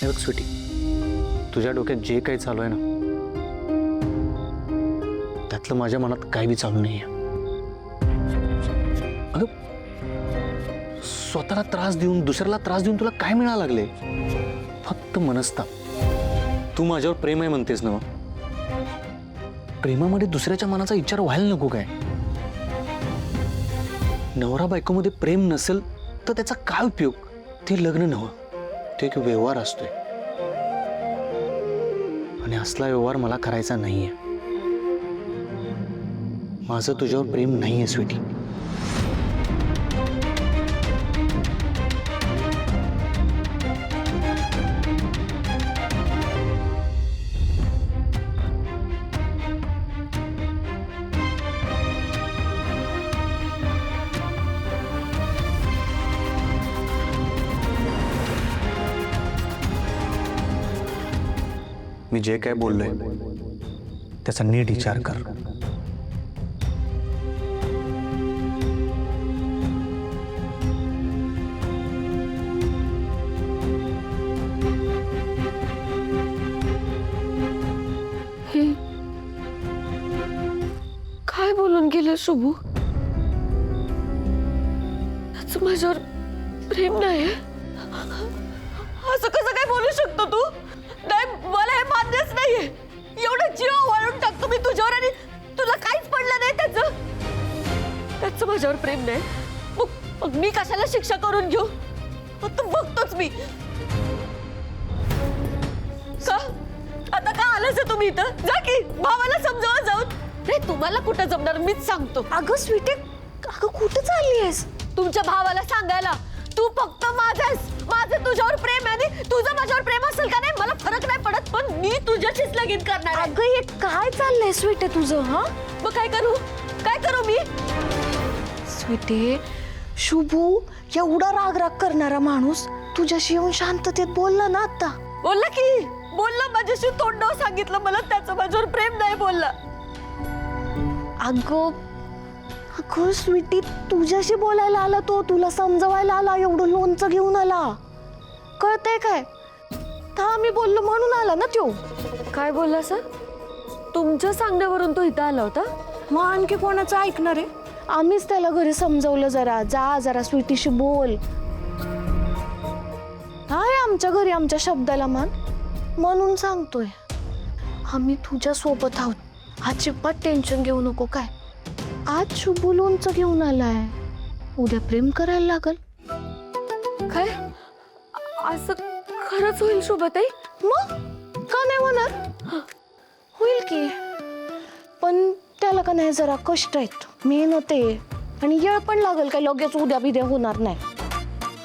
हे बघ स्वीटी, तुझ्या डोक्यात जे काही चालू आहे ना त्यातलं माझ्या मनात काही बी चालू नाहीये. अगं स्वतःला त्रास देऊन दुसऱ्याला त्रास देऊन तुला काय मिळायला लागले? फक्त मनस्ताप. तू माझ्यावर प्रेम आहे म्हणतेस ना, प्रेमामध्ये दुसऱ्याच्या मनाचा विचार व्हायला नको काय? नवरा बायकोमध्ये प्रेम नसेल तर त्याचा काय उपयोग? ते लग्न नव्हं, ते एक व्यवहार असतोय आणि असला व्यवहार मला करायचा नाहीये. माझं तुझ्यावर प्रेम नाहीये स्वीटी. मी जे काय बोललोय त्याचा नीट विचार कर. काय बोलून गेले शुभू? त्याचं माझ्यावर प्रेम नाही. असं कसं काय बोलू शकतो तू? नाही, मला हे मान्यच नाहीये. एवढं जीव वाळून टाकतो मी तुझ्यावर आणि तुला काहीच पडलं नाही त्याचं माझ्यावर प्रेम नाही. मग मी कशाला शिक्षा करून घेऊ? आता बघतोच मी. का आता का आलंस तुम्ही इथं? जा की भावाला समजावा जाऊन. नाही, तुम्हाला कुठं जमणार मीच सांगतो. अगं स्वीटी, अगं कुठं चालली आहेस? तुमच्या भावाला सांगायला. तू फक्त माझं तुझ्यावर प्रेम आहे आणि तुझं माझ्यावर प्रेम असेल का नाही मला फरक नाही पडत, पण मी तुझ्याशीच लगीन करणार आहे. अगं हे काय चाललंय स्वीटी तुझं? हा मग काय करू मी? स्वीटी, शुभू एवढा राग करणारा माणूस तुझ्याशी येऊन शांततेत बोलला ना आता. बोलला माझ्याशी तोंडावर सांगितलं मला त्याचं माझ्यावर प्रेम नाही बोलला. अगं स्वीटी, तुझ्याशी बोलायला आला तो, तुला समजवायला आला, एवढं लोणचं घेऊन आला. कळतंय काय? हा मी बोललो म्हणून आला ना तो. काय बोलला सर? तुमच्या सांगण्यावरून तो इथं आला होता? मग आणखी कोणाचं ऐकणार आहे? आम्हीच त्याला घरी समजवलं, जरा स्वीटीशी बोल. हाय आमच्या घरी आमच्या शब्दाला मान, म्हणून सांगतोय. आम्ही तुझ्या सोबत आहोत. अजिबात टेन्शन घेऊ नको. काय आज शुभू लोणचं घेऊन आलाय, उद्या प्रेम करायला लागल. काय असं खरंच होईल शुभताई? मग का नाही होणार? होईल की, पण त्याला का नाही जरा कष्ट आहेत, मेहनत आहे आणि येळ पण लागेल. काय लगेच उद्या बिद्या होणार नाही.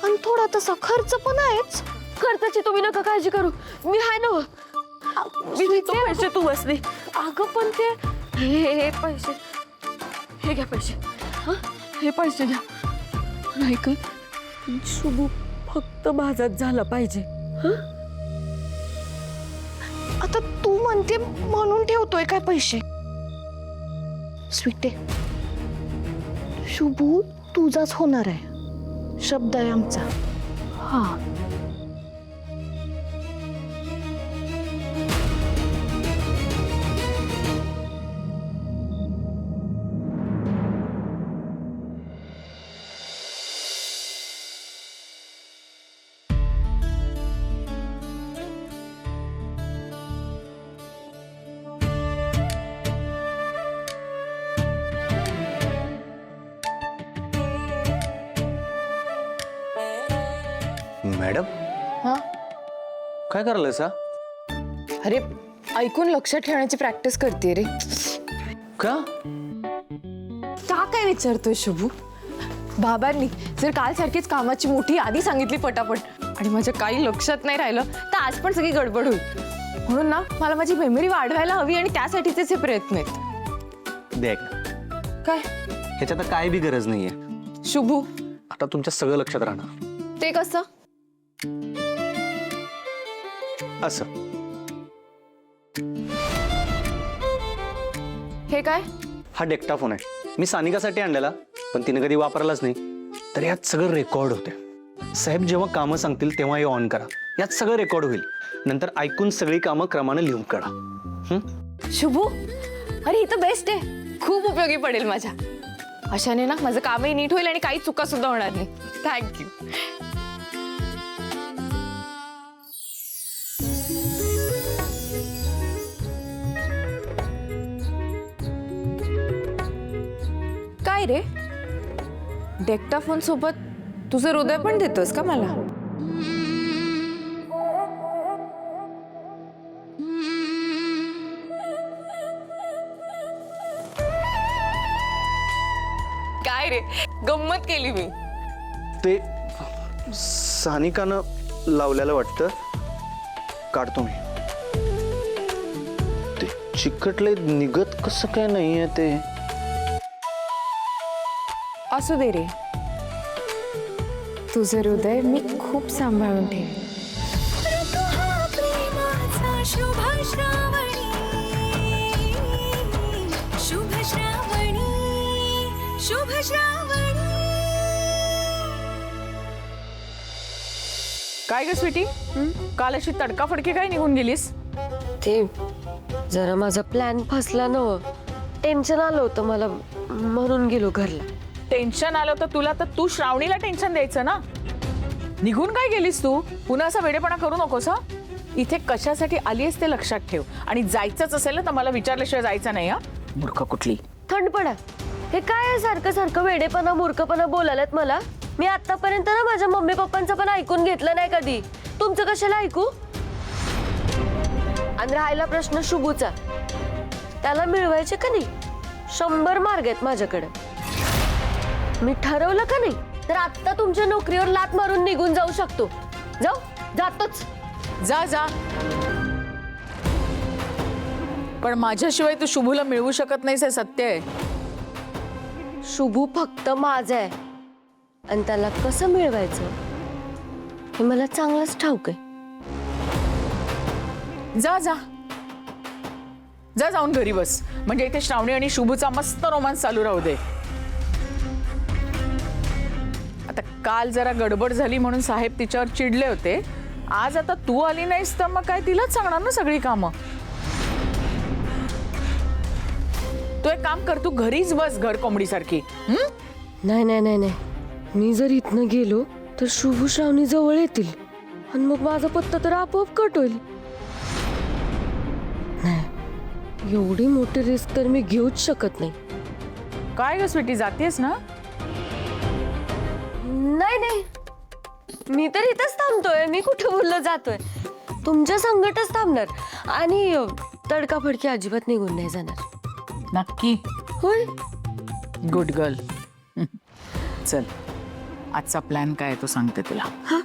आणि थोडा तसा खर्च पण आहेच. खर्चाची तुम्ही नका काळजी करू, मी आहे ना. मी देतो पैसे, तू बसली. अगं पण ते हे पैसे, हे घ्या पैसे. हे पैसे घ्या. नाही का शुभू फक्त माझाच झाला पाहिजे. आता तू म्हणते म्हणून ठेवतोय काय पैसे? स्वीटे, शुभू तुझाच होणार आहे, शब्द आहे आमचा. हा मॅडम, हा, काय करायला सा? अरे ऐकून लक्ष ठेवण्याची प्रॅक्टिस करते रे. का? का काय विचारतोय शुभू? बाबांनी जर काल सारखीच कामाची मोठी यादी सांगितली पटापट आणि माझ्या काही लक्षात नाही राहिलं तर आज पण सगळी गडबड होईल. म्हणून ना मला माझी मेमरी वाढवायला हवी आणि त्यासाठीचेच हे प्रयत्न आहेत. देख ना, काय ह्याच्यात काय बी गरज नाहीये. शुभू? आता तुमच्या सगळं लक्षात राहणार. ते कसं? असं. हे काय? हा डेक्टा फोन आहे, मी सानिकासाठी आणलेला, पण तिने कधी वापरलाच नाही. तर यात सगळं रेकॉर्ड होते. साहेब जेव्हा कामं सांगतील तेव्हा हे ऑन करा. यात सगळं रेकॉर्ड होईल. नंतर ऐकून सगळी कामं क्रमाने लिहून काढा. शुभू, अरे ही तर बेस्ट आहे, खूप उपयोगी पडेल माझ्या. अशाने ना माझं कामही नीट होईल आणि काही चुका सुद्धा होणार नाही. थँक्यू. काय रे, डेक्टाफोन सोबत तुझं हृदय पण देतोस का मला? काय रे, गंमत केली मी. ते सानिकानं लावलेलं वाटतं, काढतो मी. ते चिकटले निघत कसं काय नाहीये ते. असू दे रे, तुझं हृदय मी खूप सांभाळून ठेव. काय ग स्वीटी, काल अशी तडकाफडकी काय निघून गेलीस? ते जरा माझा प्लॅन फसला ना, टेन्शन आलं होतं मला, म्हणून गेलो घरला. टेन्शन आलं होतं तुला तर तू श्रावणीला टेन्शन द्यायचं ना. निघून काय गेलीस तू? पुन्हा असा वेडेपणा करू नकोस हा. इथे कशासाठी आलीस ते लक्षात ठेव, आणि जायचंच असेल ना तर मला विचारल्याशिवाय जायचं नाही. हा मूर्ख कुठली. थंडपणा, हे काय आहे सारखं सारखं वेडेपणा मूर्खपणा बोलायलात मला? मी आतापर्यंत ना माझ्या मम्मी पप्पांचं पण ऐकून घेतलं नाही कधी. तुमचं कशाला ऐकू? आणि राहिला प्रश्न शुभूचा, त्याला मिळवायचे का नाही 100 मार्ग आहेत माझ्याकडे. मी ठरवलं का नाही तर आता तुमच्या नोकरीवर लात मारून निघून जाऊ शकतो. जातोच. जा जा, पण माझ्याशिवाय तू शुभूला मिळवू शकत नाहीस हे सत्य आहे. शुभू फक्त माझा आहे, आणि त्याला कसं मिळवायचं हे मला चांगलंच ठाऊक आहे. जा जा जा, जाऊन घरी बस, म्हणजे इथे श्रावणी आणि शुभूचा मस्त रोमांस चालू राहू दे. आता काल जरा गडबड झाली म्हणून साहेब तिच्यावर चिडले होते. आज आता तू आली नाहीस तर मग काय तिलाच सांगणार ना सगळी कामं. तू एक काम कर, तू घरीच बस घर कोंबडी सारखी. नाही नाही नाही नाही, मी जर इथनं गेलो तर शुभू श्रावणी जवळ येतील आणि मग माझा पत्ता तर आपोआप कट होईल. नाही, एवढी मोठी रिस्क तर मी घेऊच शकत नाही. काय ग स्वीटी, जातेस ना? नाही नाही, मी तर इथंच थांबतोय. मी कुठं बोललं जातोय? तुमच्या संगटच थांबणार, आणि तडकाफडकी अजिबात निघून नाही जाणार. नक्की? होय. Good girl. चल, आजचा प्लॅन काय आहे तो सांगते तुला. हा